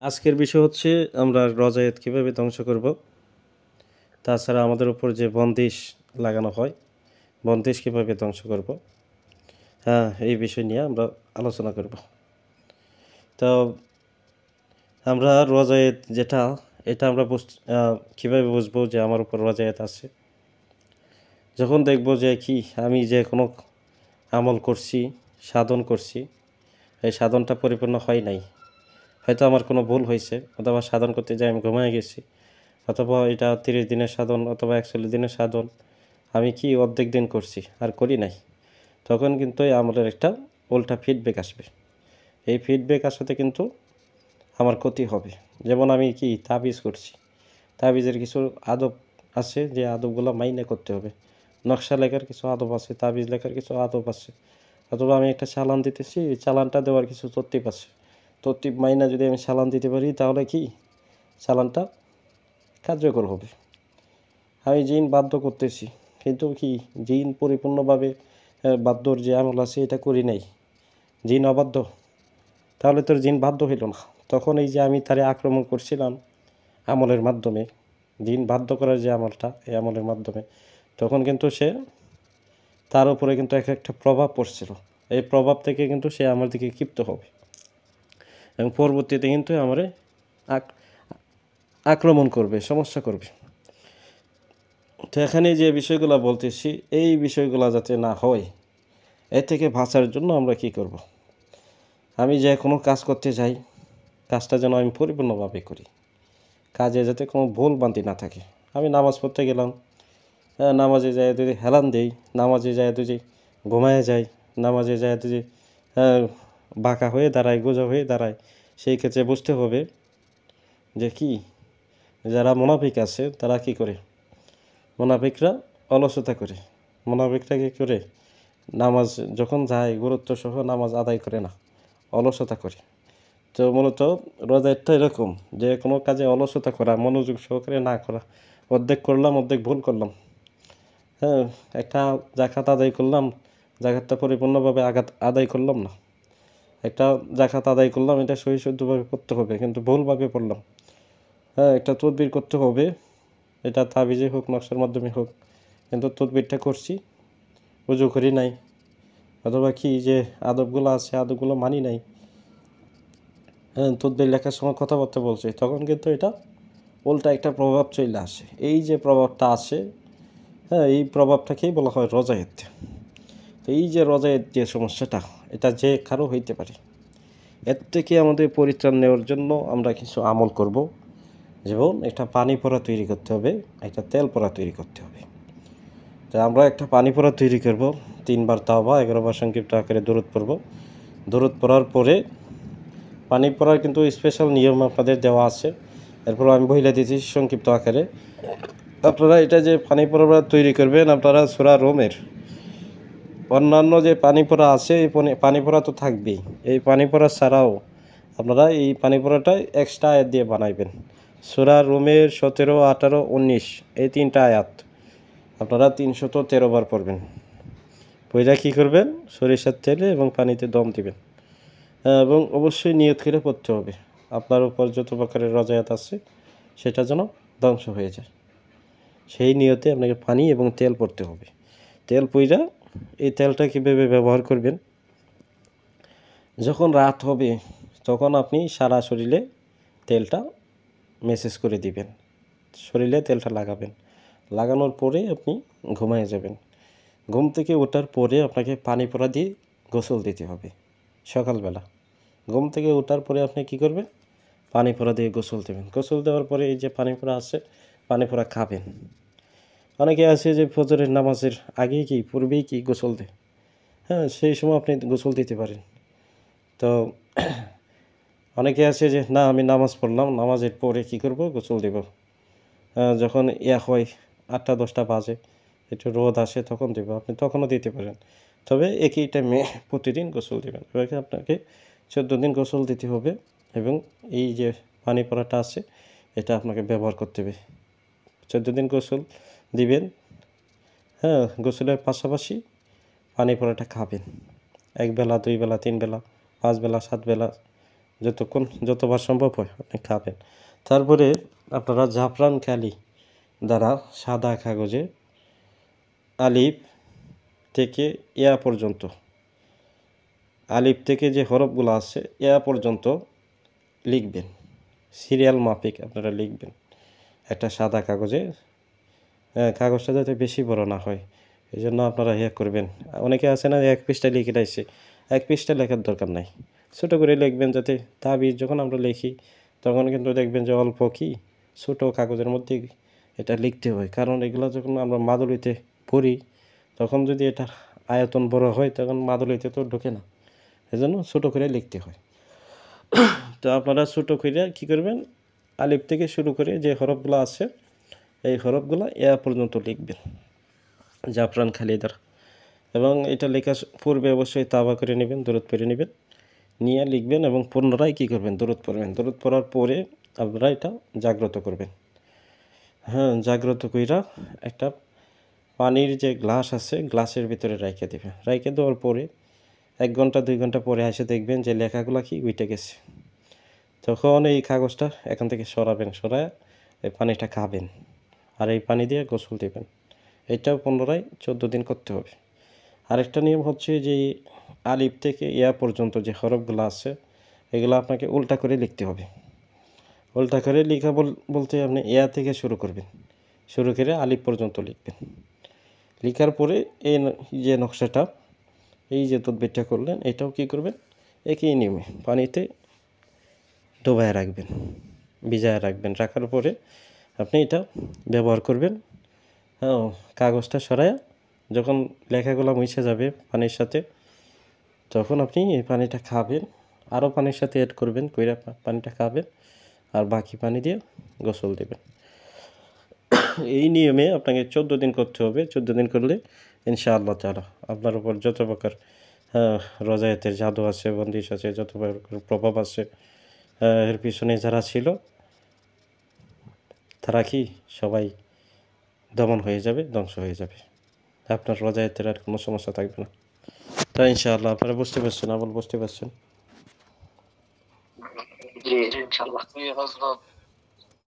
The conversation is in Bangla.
আজকের বিষয় হচ্ছে আমরা রজায়েত কীভাবে ধ্বংস করব। তাছাড়া আমাদের উপর যে বন্দিশ লাগানো হয়, বন্দিশ কীভাবে ধ্বংস করব, এই বিষয় নিয়ে আমরা আলোচনা করব। তো আমরা রজায়েত যেটা, এটা আমরা কীভাবে বুঝবো যে আমার উপর রজায়েত আছে? যখন দেখব যে কি আমি যে কোনো আমল করছি, সাধন করছি, এই সাধনটা পরিপূর্ণ হয় নাই, হয়তো আমার কোনো ভুল হয়েছে, অথবা সাধন করতে যাই আমি ঘুমিয়ে গেছি, অথবা এটা 30 দিনের সাধন অথবা 41 দিনের সাধন আমি কি অর্ধেক দিন করছি আর করি নাই, তখন কিন্তু এই আমলের একটা উল্টা ফিডব্যাক আসবে। এই ফিডব্যাক আসাতে কিন্তু আমার ক্ষতি হবে। যেমন আমি কি তাবিজ করছি, তাবিজের কিছু আদব আছে, যে আদবগুলো মাইনে করতে হবে। নকশা লেখার কিছু আদব আছে, তাবিজ লেখার কিছু আদব আছে। অথবা আমি একটা চালান দিতেছি, চালানটা দেওয়ার কিছু তরতিব আছে, তরতিব মাইনা যদি আমি চালান দিতে পারি, তাহলে কি চালানটা কার্যকর হবে। আমি জিন বাধ্য করতেছি, কিন্তু কি জিন পরিপূর্ণভাবে বাধ্যর যে আমল আছে এটা করি নাই, জিন অবাধ্য, তাহলে তোর জিন বাধ্য হইল না। তখন এই যে আমি তারে আক্রমণ করছিলাম আমলের মাধ্যমে, জিন বাধ্য করার যে আমলটা, এই আমলের মাধ্যমে, তখন কিন্তু সে তার উপরে কিন্তু একটা প্রভাব পড়ছিল। এই প্রভাব থেকে কিন্তু সে আমার দিকে ক্ষিপ্ত হবে এবং পরবর্তীতে কিন্তু আমারে আক্রমণ করবে, সমস্যা করবে। তো এখানে যে বিষয়গুলো বলতেছি, এই বিষয়গুলো যাতে না হয়, এর থেকে বাঁচার জন্য আমরা কি করব? আমি যে কোনো কাজ করতে যাই, কাজটা যেন আমি পরিপূর্ণভাবে করি, কাজে যাতে কোনো ভুল বান্তি না থাকে। আমি নামাজ পড়তে গেলাম, নামাজে যায় যদি হেলান দেই, নামাজে যায় যদি ঘুমায় যাই, নামাজে যায় যদি বাঁকা হয়ে দাঁড়ায়, গোজা হয়ে দাঁড়ায়, সেই ক্ষেত্রে বুঝতে হবে যে কি, যারা মুনাফিক আছে তারা কি করে, মুনাফিকরা অলসতা করে। মুনাফিকরা কী করে, নামাজ যখন যায় গুরুত্ব সহ নামাজ আদায় করে না, অলসতা করে। তো মূলত রোজাটা এরকম, যে কোনো কাজে অলসতা করা, মনোযোগ সহকারে না করা, অর্ধেক করলাম অর্ধেক ভুল করলাম। একটা জাকাত আদায় করলাম, জাকাতটা পরিপূর্ণভাবে আদায় করলাম না। একটা জাকাত আদায় করলাম, এটা সহি শুদ্ধভাবে করতে হবে, কিন্তু ভুলভাবে পড়লাম। একটা তদবির করতে হবে, এটা তাবিজে হোক নকশার মাধ্যমে হোক, কিন্তু তদবিরটা করছি, উজু করি নাই, অথবা কি যে আদবগুলো আছে আদবগুলো মানি নাই, তদবির লেখার সময় কথাবার্তা বলছে, তখন কিন্তু এটা উল্টা একটা প্রভাব চলে আসে। এই যে প্রভাবটা আসে, এই প্রভাবটাকেই বলা হয় রজায়েত। তো এই যে রজায়েত যে সমস্যাটা, এটা যে কারো হইতে পারে। এর থেকে আমাদের পরিত্রাণ নেওয়ার জন্য আমরা কিছু আমল করব। যেমন একটা পানি পড়া তৈরি করতে হবে, একটা তেল পড়া তৈরি করতে হবে। তো আমরা একটা পানি পড়া তৈরি করব, 3 বার তাওবা, 11 বার সংক্ষিপ্ত আকারে দরুদ পড়ব। দরুদ পড়ার পরে পানি পড়ার কিন্তু স্পেশাল নিয়ম আপনাদের দেওয়া আছে, এরপর আমি বইলে দিয়েছি সংক্ষিপ্ত আকারে। আপনারা এটা যে পানি পড়া তৈরি করবেন, আপনারা সূরা রুমের অন্যান্য যে পানি পড়া আছে, এই পানি পড়া তো থাকবেই, এই পানি পড়া ছাড়াও আপনারা এই পানি পড়াটা এক্সট্রা আয়াত দিয়ে বানাইবেন। সূরা রুমের 17, 18, 19 এই 3টা আয়াত আপনারা 313 বার পড়বেন। পইরা কী করবেন, সরিষার তেলে এবং পানিতে দম দিবেন, এবং অবশ্যই নিয়ত করে পড়তে হবে আপনার উপর যত প্রকারের রজায়াত আছে সেটা যেন ধ্বংস হয়ে যায়। সেই নিয়তে আপনাকে পানি এবং তেল পড়তে হবে। তেল পইরা, এই তেলটা কীভাবে ব্যবহার করবেন, যখন রাত হবে তখন আপনি সারা শরীরে তেলটা মেসেজ করে দিবেন, শরীরে তেলটা লাগাবেন, লাগানোর পরে আপনি ঘুমায় যাবেন। ঘুম থেকে ওঠার পরে আপনাকে পানি পড়া দিয়ে গোসল দিতে হবে। সকালবেলা ঘুম থেকে ওঠার পরে আপনি কি করবেন, পানি পড়া দিয়ে গোসল দেবেন। গোসল দেওয়ার পরে এই যে পানি পড়া আছে, পানি পড়া খাবেন। অনেকে আছে যে ফজরের নামাজের আগেই কি পূর্বেই কি গোসল দেয়, সেই সময় আপনি গোসল দিতে পারেন। তো অনেকে আছে যে না আমি নামাজ পড়লাম, নামাজের পরে কি করব, গোসল দেব। যখন হয় 8টা 10টা বাজে, একটু রোদ আসে তখন দেব, আপনি তখনও দিতে পারেন। তবে একই টাইমে প্রতিদিন গোসল দেবেন। এবারে আপনাকে 14 দিন গোসল দিতে হবে, এবং এই যে পানি পড়াটা আছে এটা আপনাকে ব্যবহার করতে হবে। 14 দিন গোসল দিবেন, গোসলের পাশাপাশি পানি পড়াটা খাবেন। 1 বেলা 2 বেলা 3 বেলা 5 বেলা 7 বেলা যতবার সম্ভব হয় আপনি খাবেন। তারপরে আপনারা জাফরান কালি দ্বারা সাদা কাগজে আলিফ থেকে ইয়া পর্যন্ত, আলিফ থেকে যে হরফগুলো আছে ইয়া পর্যন্ত লিখবেন, সিরিয়াল মাফিক আপনারা লিখবেন একটা সাদা কাগজে। কাগজটা যাতে বেশি বড় না হয় এই জন্য আপনারা ইয়ে করবেন। অনেকে আছে না 1 পৃষ্ঠা লিখে রাখছে, 1 পৃষ্ঠা লেখার দরকার নাই, ছোটো করে লিখবেন। যাতে তাবিজ যখন আমরা লিখি তখন কিন্তু দেখবেন যে অল্প কি ছোটো কাগজের মধ্যে এটা লিখতে হয়, কারণ এগুলো যখন আমরা মাদুলিতে পড়ি তখন যদি এটা আয়তন বড় হয় তখন মাদুলিতে তো ঢোকে না, এজন্য ছোটো করে লিখতে হয়। তো আপনারা ছোটো করে কী করবেন, আলিফ থেকে শুরু করে যে হরফগুলো আছে এই হরফগুলো ইয়া পর্যন্ত লিখবেন জাফরান কালি দ্বারা। এবং এটা লেখার পূর্বে অবশ্যই তাওবা করে নেবেন, দরুদ পড়ে নেবেন, নিয়ে লিখবেন এবং পুনরায় কী করবেন, দরুদ পড়বেন। দরুদ পড়ার পরে আপনারা এটা জাগ্রত করবেন। হ্যাঁ, জাগ্রত কইরা একটা পানির যে গ্লাস আছে গ্লাসের ভিতরে রাইখে দেবেন। রাইখে দেওয়ার পরে 1 ঘন্টা 2 ঘন্টা পরে এসে দেখবেন যে লেখাগুলো কি উইটে গেছে। তখন এই কাগজটা এখান থেকে সরাবেন, সরায় এই পানিটা খাবেন আর এই পানি দিয়ে গোসল দেবেন। এটাও পুনরায় 14 দিন করতে হবে। আরেকটা নিয়ম হচ্ছে যে আলিফ থেকে ইয়া পর্যন্ত যে হরফগুলো আছে এগুলো আপনাকে উল্টা করে লিখতে হবে। উল্টা করে লেখা বলতে আপনি ইয়া থেকে শুরু করবেন, শুরু করে আলিফ পর্যন্ত লিখবেন। লেখার পরে এই যে নকশাটা, এই যে তদবিরটা করলেন এটাও কী করবেন, একই নিয়মে পানিতে ডোবায় রাখবেন, ভিজায় রাখবেন। রাখার পরে আপনি এটা ব্যবহার করবেন। হ্যাঁ, কাগজটা সরায়া যখন লেখাগুলো মুছে যাবে পানির সাথে তখন আপনি এই পানিটা খাবেন, আরও পানির সাথে অ্যাড করবেন, কইরা পানিটা খাবেন আর বাকি পানি দিয়ে গোসল দেবেন। এই নিয়মে আপনাকে 14 দিন করতে হবে। 14 দিন করলে ইনশাআল্লাহ তাআলা আপনার উপর যত প্রকার রজায়েতের জাদু আছে, বন্দিশ আছে, যত প্রকার প্রভাব আছে এর পিছনে যারা ছিল তারা কি সবাই দমন হয়ে যাবে, ধ্বংস হয়ে যাবে। আপনার রজায়েতের আর কোনো সমস্যা থাকবে না। তাই ইনশাআল্লাহ আপনারা বুঝতে পারছেন, আমল বুঝতে পারছেন। জি ইনশাআল্লাহ।